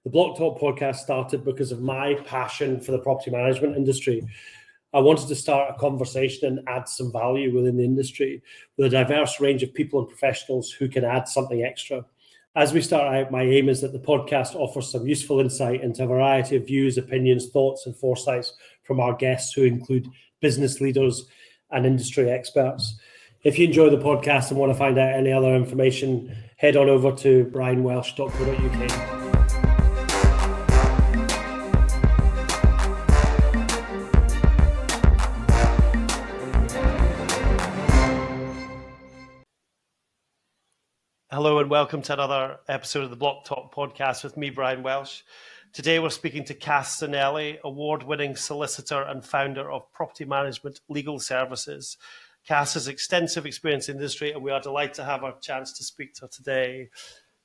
The Blocktalk podcast started because of my passion for the property management industry. I wanted to start a conversation and add some value within the industry with a diverse range of people and professionals who can add something extra. As we start out, my aim is that the podcast offers some useful insight into a variety of views, opinions, thoughts, and foresights from our guests, who include business leaders and industry experts. If you enjoy the podcast and want to find out any other information, head on over to brianwelsh.co.uk. Hello and welcome to another episode of the Blocktalk podcast with me, Brian Welsh. Today we're speaking to Cassandra Zanelli, award-winning solicitor and founder of Property Management Legal Services. Cass has extensive experience in the industry and we are delighted to have a chance to speak to her today.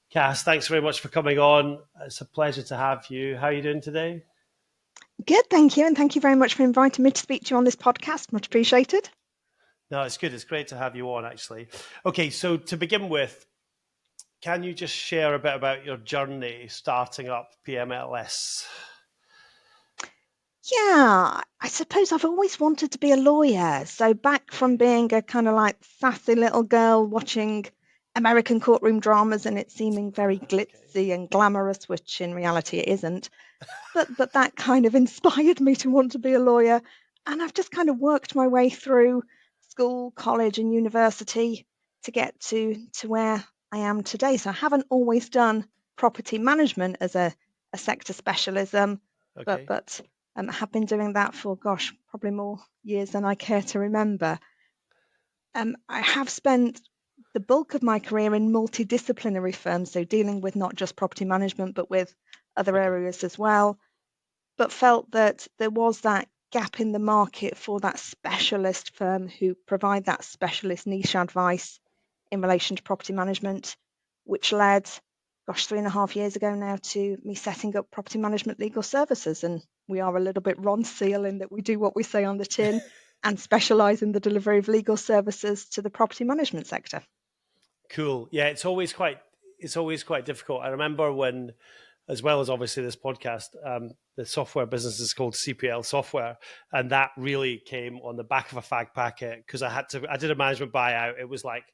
Cass, thanks very much for coming on. It's a pleasure to have you. How are you doing today? Good, thank you. And thank you very much for inviting me to speak to you on this podcast. Much appreciated. No, it's good. It's great to have you on, actually. Okay, so to begin with, can you just share a bit about your journey starting up PMLS? Yeah, I suppose I've always wanted to be a lawyer. So back from being a kind of like sassy little girl watching American courtroom dramas and it seeming very glitzy and glamorous, which in reality it isn't. But that kind of inspired me to want to be a lawyer. And I've just kind of worked my way through school, college and university to get to where I am today. So I haven't always done property management as a sector specialism, but I have been doing that for, probably more years than I care to remember. I have spent the bulk of my career in multidisciplinary firms, so dealing with not just property management, but with other areas as well, but felt that there was that gap in the market for that specialist firm who provide that specialist niche advice in relation to property management, which led, 3.5 years ago now, to me setting up Property Management Legal Services. And we are a little bit Ron Seal in that we do what we say on the tin and specialise in the delivery of legal services to the property management sector. Cool. Yeah, it's always quite difficult. I remember when, as well as obviously this podcast, the software business is called CPL Software, and that really came on the back of a fag packet because I did a management buyout. It was like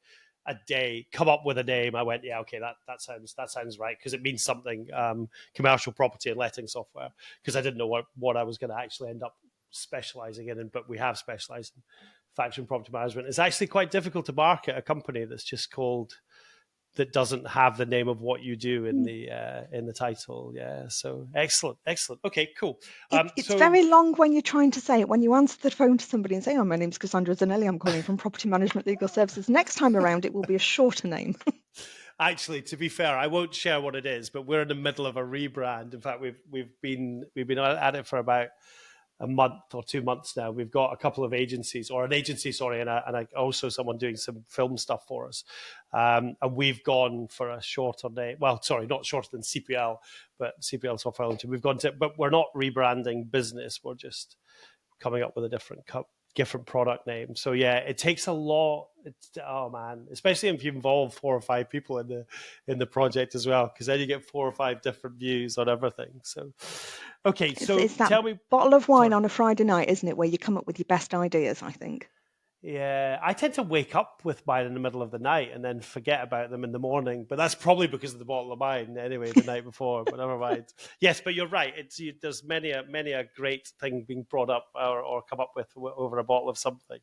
a day, come up with a name. I went, yeah, okay, that sounds right, because it means something, commercial property and letting software, because I didn't know what I was going to actually end up specializing in, but we have specialized in faction property management. It's actually quite difficult to market a company that's just called, that doesn't have the name of what you do in the title. Yeah, so excellent. Okay, cool. It's very long when you're trying to say it. When you answer the phone to somebody and say, "Oh, my name's Cassandra Zanelli, I'm calling from Property Management Legal Services." Next time around, it will be a shorter name. Actually, to be fair, I won't share what it is, but we're in the middle of a rebrand. In fact, we've been at it for about a month or 2 months now. We've got a couple of agencies, or an agency, sorry, and also someone doing some film stuff for us. And we've gone for a shorter name. Well, sorry, not shorter than CPL, but CPL Software Limited. We've gone to, but we're not rebranding business. We're just coming up with a different product name. So yeah, it takes a lot. Oh man, especially if you involve 4 or 5 people in the project as well, because then you get 4 or 5 different views on everything. So okay, so it's that tell me, bottle of wine on a Friday night, isn't it, where you come up with your best ideas, I think. Yeah, I tend to wake up with mine in the middle of the night and then forget about them in the morning. But that's probably because of the bottle of wine anyway, the night before. But never mind. Yes, but you're right. There's many a great thing being brought up or come up with over a bottle of something.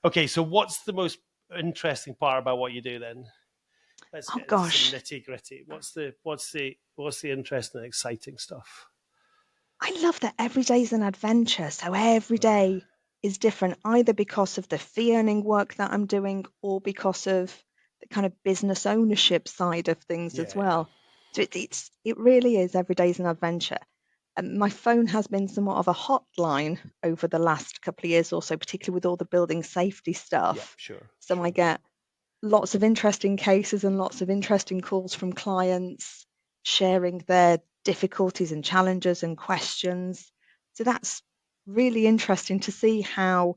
Okay, so what's the most interesting part about what you do then? Let's get into some nitty gritty. What's the interesting and exciting stuff? I love that every day is an adventure. So every day is different, either because of the fee earning work that I'm doing or because of the kind of business ownership side of things as well. So it really is every day is an adventure. My phone has been somewhat of a hotline over the last couple of years or so, particularly with all the building safety stuff. Yeah, sure. So I get lots of interesting cases and lots of interesting calls from clients sharing their difficulties and challenges and questions. So that's really interesting to see how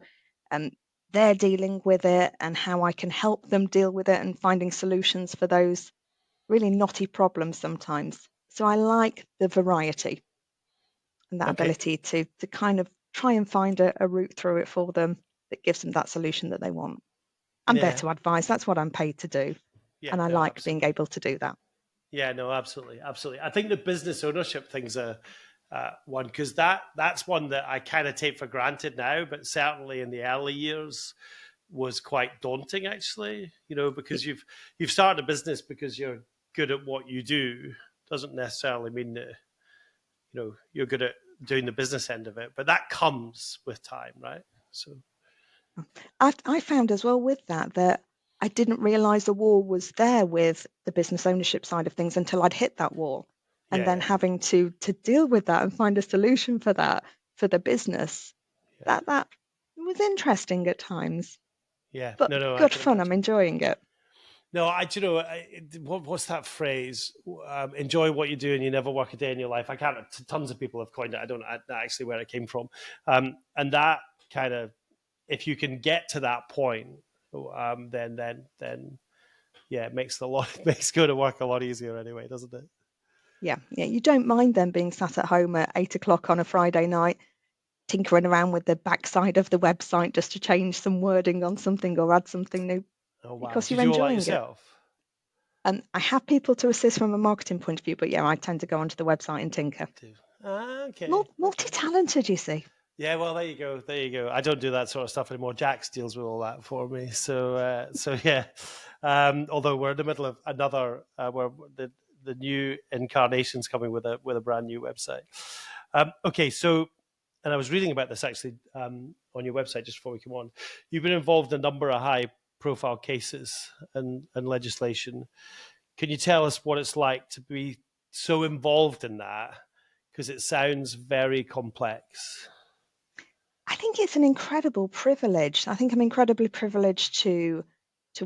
they're dealing with it and how I can help them deal with it and finding solutions for those really knotty problems sometimes. So I like the variety and that Okay. ability to kind of try and find a route through it for them that gives them that solution that they want. I'm there Yeah. to advise. That's what I'm paid to do. Yeah. And I No, like being absolutely. able to do that. Yeah. No, absolutely. Absolutely. I think the business ownership thing's a one, because that's one that I kind of take for granted now, but certainly in the early years was quite daunting, actually. Because you've started a business because you're good at what you do, doesn't necessarily mean that you're good at doing the business end of it, but that comes with time, right? So I found as well with that I didn't realize the wall was there with the business ownership side of things until I'd hit that wall. And then yeah, having to deal with that and find a solution for that for the business. yeah, That was interesting at times, yeah. but No, I good can fun. I'm imagine. enjoying it. No, what's that phrase? Enjoy what you do and you never work a day in your life. I can't. Tons of people have coined it. I don't know actually where it came from. And that kind of, if you can get to that point, then yeah, it makes makes go to work a lot easier anyway, doesn't it? Yeah. You don't mind them being sat at home at 8 o'clock on a Friday night, tinkering around with the backside of the website just to change some wording on something or add something new Oh wow, because do you're you do all that enjoying it. yourself? And I have people to assist from a marketing point of view, but yeah, I tend to go onto the website and tinker. Okay, okay. Multi-talented, you see. Yeah, well, there you go. There you go. I don't do that sort of stuff anymore. Jax deals with all that for me. So yeah. Although we're in the middle of another, where the new incarnation's coming with a brand new website. Okay, so, and I was reading about this actually on your website just before we come on. You've been involved in a number of high-profile cases and legislation. Can you tell us what it's like to be so involved in that? Because it sounds very complex. I think it's an incredible privilege. I think I'm incredibly privileged to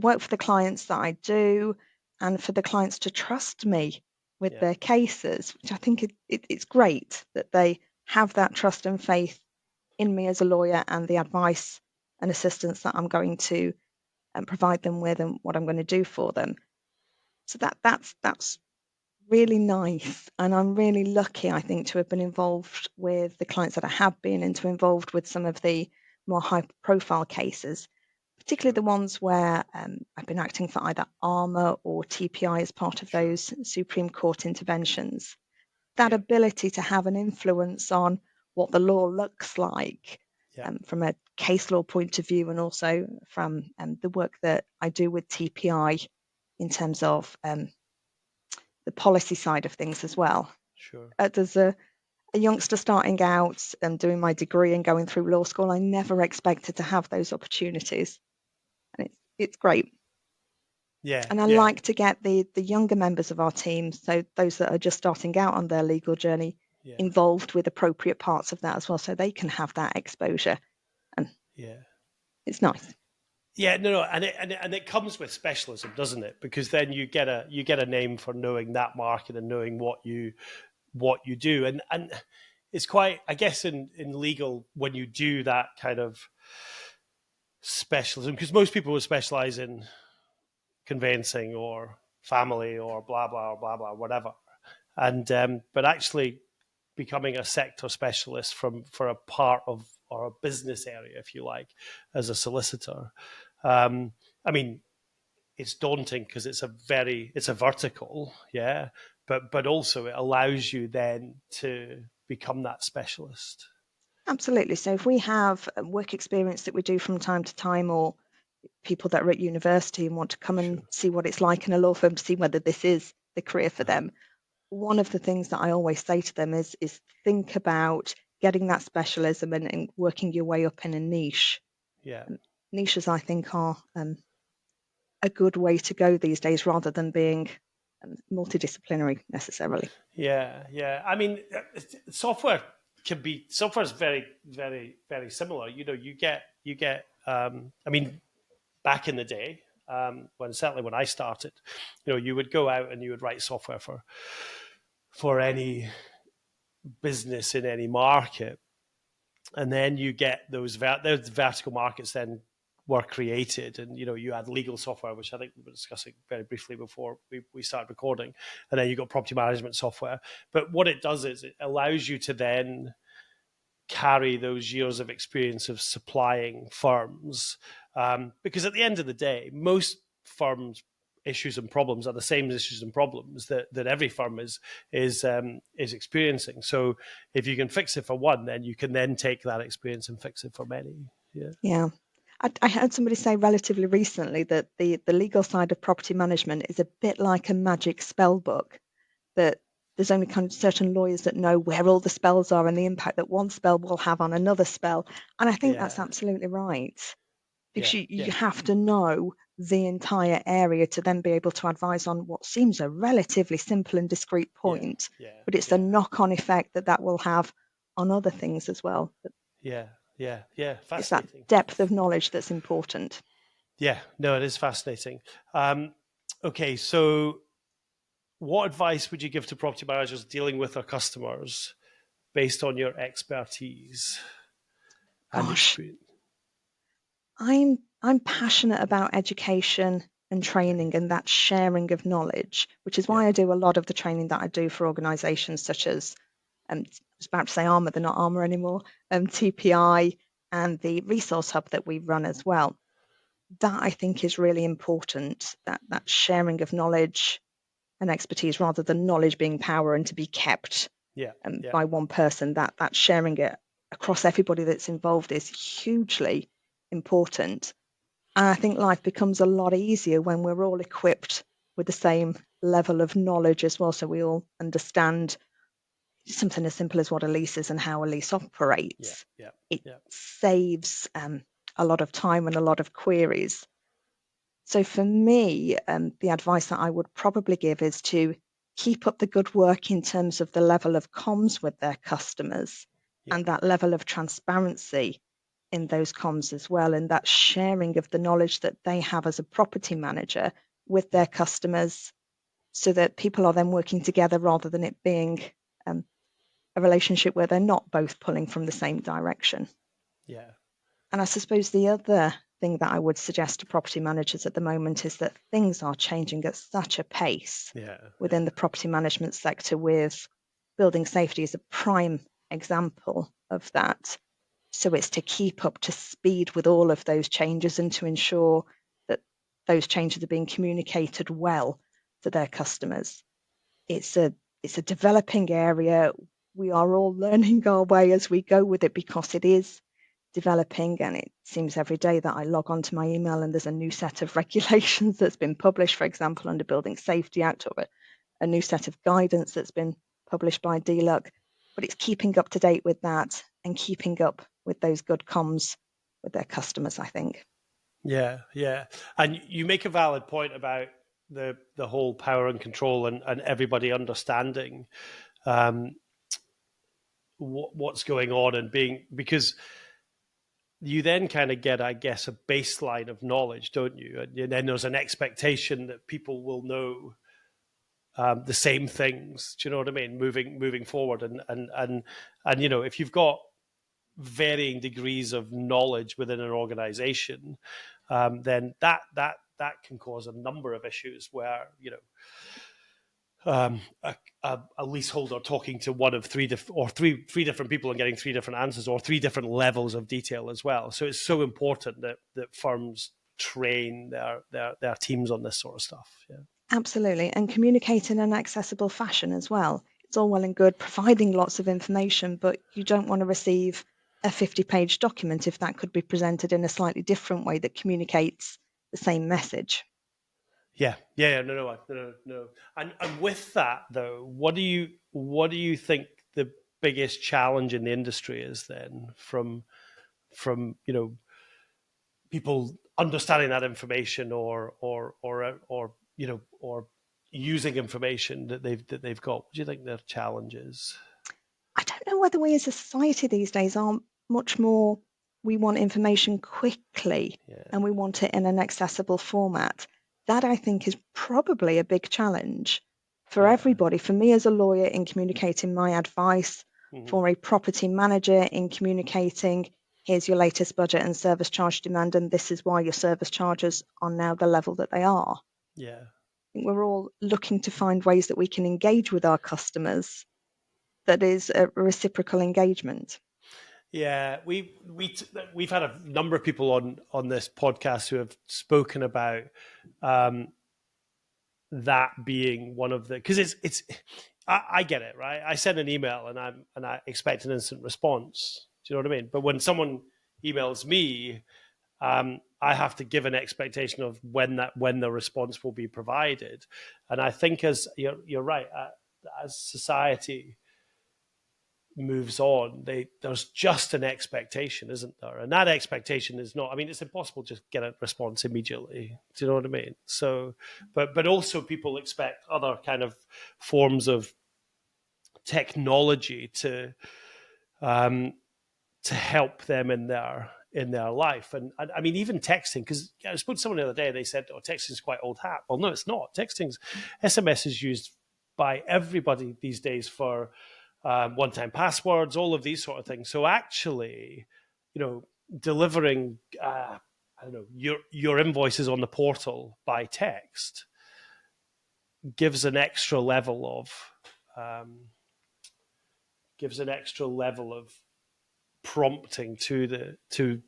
work for the clients that I do and for the clients to trust me with Yeah, their cases, which I think it's great that they have that trust and faith in me as a lawyer and the advice and assistance that I'm going to provide them with and what I'm going to do for them. So that's really nice. And I'm really lucky, I think, to have been involved with the clients that I have been and to involved with some of the more high profile cases, particularly sure, the ones where I've been acting for either ARMA or TPI as part of sure. those Supreme Court interventions. That Yeah, ability to have an influence on what the law looks like yeah, from a case law point of view and also from the work that I do with TPI in terms of the policy side of things as well. sure. There's a youngster starting out and doing my degree and going through law school. I never expected to have those opportunities, and it's great. Yeah, And I yeah, like to get the younger members of our team, so those that are just starting out on their legal journey, yeah, involved with appropriate parts of that as well, so they can have that exposure, and yeah. it's nice. Yeah, no, and it comes with specialism, doesn't it? Because then you get a name for knowing that market and knowing what you do, and it's quite, I guess, in legal when you do that kind of specialism, because most people would specialize in conveyancing or family or blah blah or blah blah whatever, and but actually becoming a sector specialist for a part of or a business area, if you like, as a solicitor. I mean, it's daunting because it's a vertical, yeah, but also it allows you then to become that specialist. Absolutely. So if we have work experience that we do from time to time, or people that are at university and want to come and Sure. see what it's like in a law firm to see whether this is the career for Uh-huh. them, one of the things that I always say to them is think about getting that specialism and working your way up in a niche. Yeah. Niches, I think, are a good way to go these days rather than being multidisciplinary necessarily. Yeah, yeah. I mean, software is very, very, very similar. You get. I mean, back in the day, certainly when I started, you would go out and you would write software for any business in any market, and then you get those vertical markets then were created, and you had legal software, which I think we were discussing very briefly before we started recording, and then you got property management software. But what it does is it allows you to then carry those years of experience of supplying firms, because at the end of the day, most firms' issues and problems are the same issues and problems that every firm is experiencing. So if you can fix it for one, then you can then take that experience and fix it for many. Yeah. I heard somebody say relatively recently that the legal side of property management is a bit like a magic spell book, that there's only kind of certain lawyers that know where all the spells are and the impact that one spell will have on another spell. And I think that's absolutely right, because you have to know the entire area to then be able to advise on what seems a relatively simple and discrete point, but it's the knock-on effect that will have on other things as well. Fascinating. It's that depth of knowledge that's important. Yeah, no, it is fascinating. Okay, so what advice would you give to property managers dealing with their customers based on your expertise and experience? I'm passionate about education and training and that sharing of knowledge, which is why I do a lot of the training that I do for organisations such as, I was about to say ARMA, they're not ARMA anymore, TPI, and the resource hub that we run as well. That I think is really important, that sharing of knowledge and expertise, rather than knowledge being power and to be kept by one person, that sharing it across everybody that's involved is hugely important. And I think life becomes a lot easier when we're all equipped with the same level of knowledge as well, so we all understand something as simple as what a lease is and how a lease operates. It saves a lot of time and a lot of queries. So for me, the advice that I would probably give is to keep up the good work in terms of the level of comms with their customers and that level of transparency in those comms as well, and that sharing of the knowledge that they have as a property manager with their customers, so that people are then working together rather than it being a relationship where they're not both pulling from the same direction. And I suppose the other thing that I would suggest to property managers at the moment is that things are changing at such a pace within the property management sector, with building safety as a prime example of that. So it's to keep up to speed with all of those changes and to ensure that those changes are being communicated well to their customers. It's a developing area. We are all learning our way as we go with it, because it is developing, and it seems every day that I log onto my email and there's a new set of regulations that's been published, for example, under Building Safety Act, or a new set of guidance that's been published by DLUC. But it's keeping up to date with that and keeping up with those good comms with their customers, I think. Yeah. And you make a valid point about the whole power and control and everybody understanding what's going on, and because you then kind of get, I guess, a baseline of knowledge, don't you? And then there's an expectation that people will know the same things. Do you know what I mean? Moving forward, and if you've got varying degrees of knowledge within an organization, then that can cause a number of issues where a leaseholder talking to one of three different people and getting three different answers, or three different levels of detail as well. So it's so important that firms train their teams on this sort of stuff. Absolutely, and communicate in an accessible fashion as well. It's all well and good providing lots of information, but you don't want to receive a 50-page document if that could be presented in a slightly different way that communicates the same message. No. And with that, though, what do you think the biggest challenge in the industry is then, from people understanding that information, or using information that they've got? What do you think their challenge is? I don't know whether we as a society these days are much more, we want information quickly and we want it in an accessible format. That, I think, is probably a big challenge for everybody. For me as a lawyer, in communicating my advice, for a property manager in communicating here's your latest budget and service charge demand, and this is why your service charges are now the level that they are. Yeah. I think we're all looking to find ways that we can engage with our customers that is a reciprocal engagement. Yeah, we've had a number of people on this podcast who have spoken about that being one of the, because it's I get it, right? I send an email and I expect an instant response. Do you know what I mean? But when someone emails me, I have to give an expectation of when the response will be provided. And I think as you're right, as society moves on, there's just an expectation, isn't there? And that expectation is not, I mean, it's impossible to just get a response immediately. Do you know what I mean? So, but also people expect other kind of forms of technology to help them in their life. And I mean, even texting, because I spoke to someone the other day, they said, oh, texting is quite old hat. Well, no, it's not. SMS is used by everybody these days for one-time passwords, all of these sort of things. So actually, delivering, I don't know, your invoices on the portal by text gives an extra level of prompting to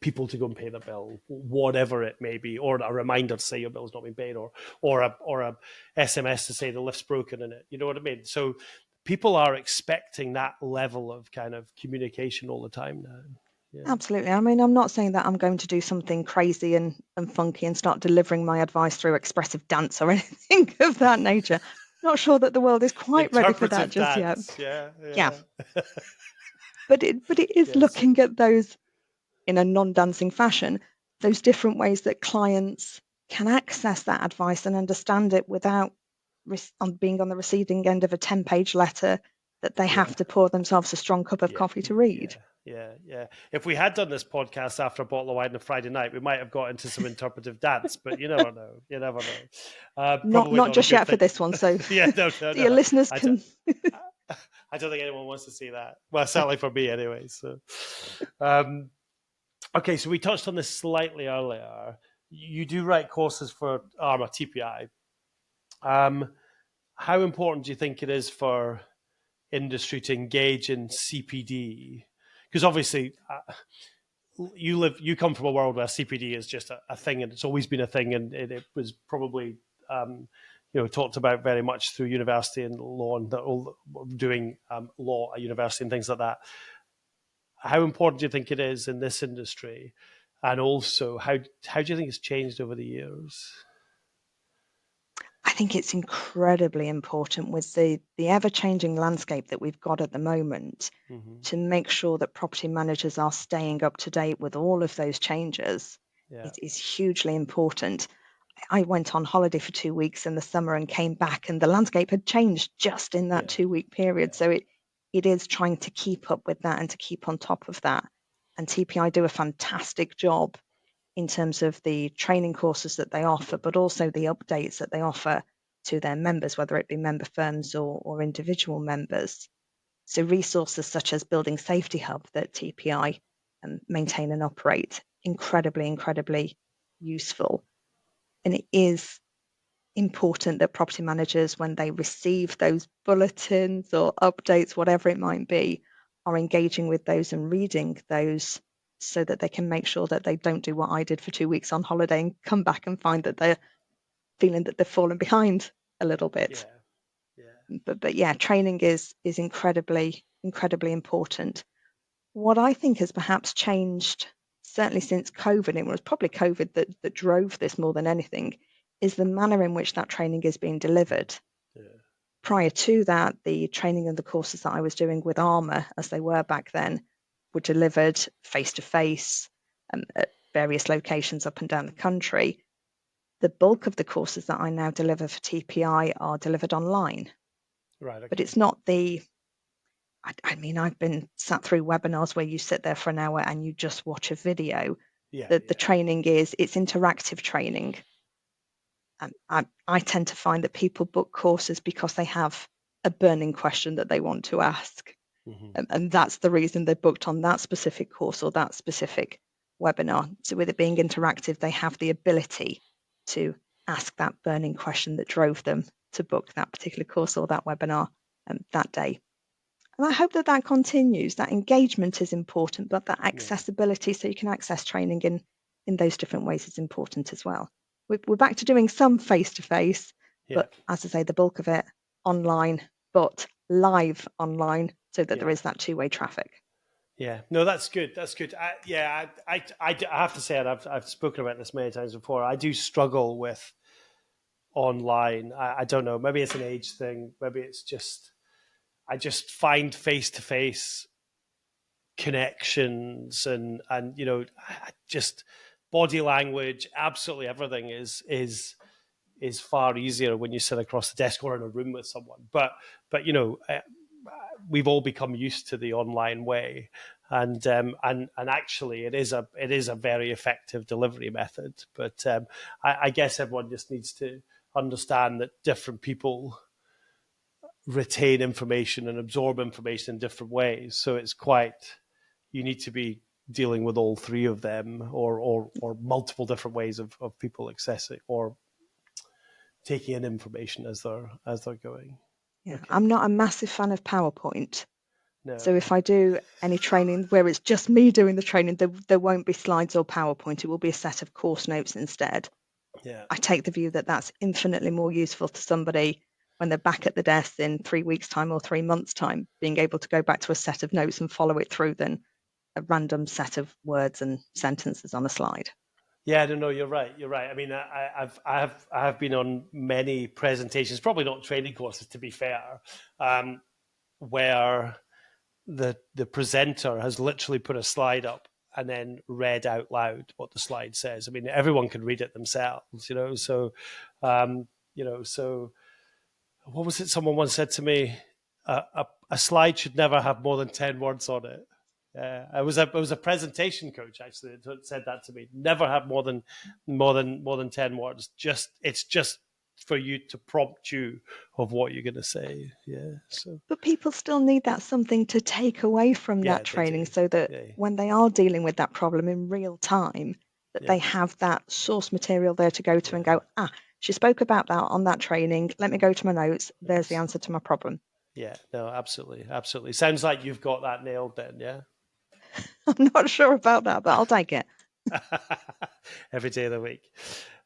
people to go and pay the bill, whatever it may be, or a reminder to say your bill's not been paid, or a SMS to say the lift's broken in it. You know what I mean? So people are expecting that level of kind of communication all the time now. Yeah. Absolutely. I mean, I'm not saying that I'm going to do something crazy and funky and start delivering my advice through expressive dance or anything of that nature. Not sure that the world is quite ready for that just dance. yet. Yeah. But it is looking at those in a non-dancing fashion, those different ways that clients can access that advice and understand it without being on the receiving end of a 10-page letter that they have to pour themselves a strong cup of coffee to read. Yeah. If we had done this podcast after a bottle of wine on a Friday night, we might have got into some interpretive dance, but you never know. Not just yet for this one. So no. Your listeners can. I don't think anyone wants to see that. Well, certainly for me, anyway. So, okay. So we touched on this slightly earlier. You do write courses for ARMA TPI. How important do you think it is for industry to engage in CPD? Because obviously, you come from a world where CPD is just a thing, and it's always been a thing, and it was probably talked about very much through university and law, and doing law at university and things like that. How important do you think it is in this industry, and also how do you think it's changed over the years? I think it's incredibly important with the ever-changing landscape that we've got at the moment to make sure that property managers are staying up to date with all of those changes. It is hugely important. I went on holiday for 2 weeks in the summer and came back, and the landscape had changed just in that 2-week period. So it is trying to keep up with that and to keep on top of that. And TPI do a fantastic job in terms of the training courses that they offer, but also the updates that they offer to their members, whether it be member firms or individual members. So resources such as Building Safety Hub that TPI maintain and operate, incredibly useful. And it is important that property managers, when they receive those bulletins or updates, whatever it might be, are engaging with those and reading those so that they can make sure that they don't do what I did for 2 weeks on holiday and come back and find that they're feeling that they've fallen behind a little bit. But yeah, training is incredibly important. What I think has perhaps changed, certainly since COVID, and it was probably COVID that drove this more than anything, is the manner in which that training is being delivered. Prior to that, the training and the courses that I was doing with ARMA, as they were back then, were delivered face-to-face at various locations up and down the country. The bulk of the courses that I now deliver for TPI are delivered online. Right. Okay. But it's not I mean, I've been sat through webinars where you sit there for an hour and you just watch a video. The training it's interactive training. I tend to find that people book courses because they have a burning question that they want to ask. And that's the reason they booked on that specific course or that specific webinar. So with it being interactive, they have the ability to ask that burning question that drove them to book that particular course or that webinar that day. And I hope that that continues. That engagement is important, but that accessibility, so you can access training in those different ways, is important as well. We're back to doing some face-to-face, but as I say, the bulk of it online, but live online, so that there is that two-way traffic. Yeah, no, that's good. That's good. I have to say, and I've spoken about this many times before, I do struggle with online. I don't know, maybe it's an age thing. Maybe it's just, I just find face-to-face connections and you know, just body language, absolutely everything is far easier when you sit across the desk or in a room with someone. But you know, we've all become used to the online way, and actually it is a very effective delivery method. But I guess everyone just needs to understand that different people retain information and absorb information in different ways. So it's quite, you need to be dealing with all three of them, or multiple different ways of people accessing or taking in information as they're going. Yeah, Okay. I'm not a massive fan of PowerPoint. No. So if I do any training where it's just me doing the training, there won't be slides or PowerPoint. It will be a set of course notes instead. Yeah. I take the view that that's infinitely more useful to somebody when they're back at the desk in 3 weeks' time or 3 months' time, being able to go back to a set of notes and follow it through than a random set of words and sentences on a slide. Yeah, no, you're right. You're right. I mean, I have been on many presentations, probably not training courses, to be fair, where the presenter has literally put a slide up and then read out loud what the slide says. I mean, everyone can read it themselves, you know. So, you know, so what was it? Someone once said to me, a slide should never have more than 10 words on it. It was a presentation coach actually that said that to me. Never have more than 10 words. It's just for you to prompt you of what you're going to say. Yeah. So. But people still need that something to take away from that training, so that when they are dealing with that problem in real time, that they have that source material there to go to and go, she spoke about that on that training. Let me go to my notes. There's the answer to my problem. Yeah, no, absolutely. Absolutely. Sounds like you've got that nailed then, yeah? I'm not sure about that, but I'll take it. Every day of the week.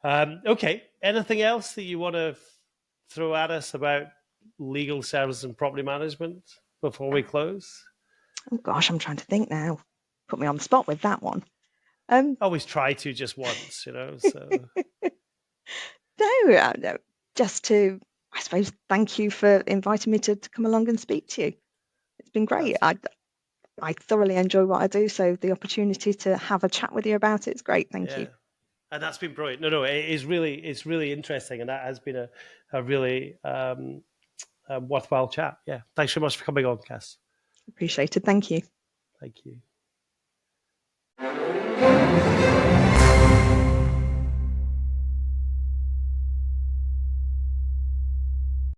Okay. Anything else that you want to throw at us about legal services and property management before we close? Oh gosh, I'm trying to think now. Put me on the spot with that one. Always try to just once, you know. So no, just to, I suppose, thank you for inviting me to come along and speak to you. It's been great. I thoroughly enjoy what I do, so the opportunity to have a chat with you about it is great. Thank you. And that's been brilliant. No, it's really interesting, and that has been a really worthwhile chat. Yeah, thanks so much for coming on, Cass. Appreciated. Thank you. Thank you.